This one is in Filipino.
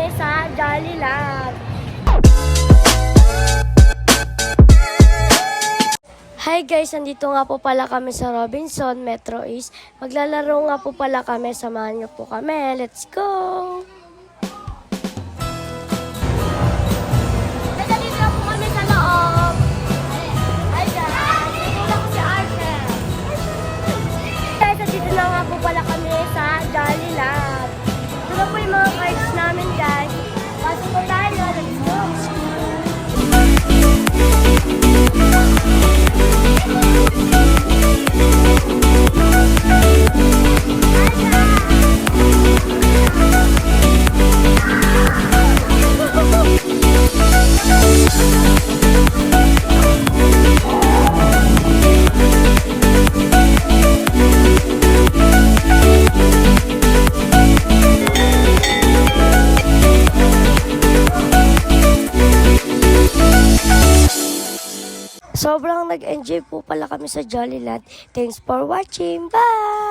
kami sa Jollyland. Hi guys, nandito nga po pala kami sa Robinson, Metro East. Maglalaro nga po pala kami, samahan niyo po kami. Let's go! Nandito na po kami sa loob. Hi guys, dito na po si Arshel. Guys, nandito na nga po pala kami sa Jollyland. Ito na po yung mga cards namin guys. Pasok po tayo, let's go! Sobrang nag-enjoy po pala kami sa Jollyland. Thanks for watching. Bye!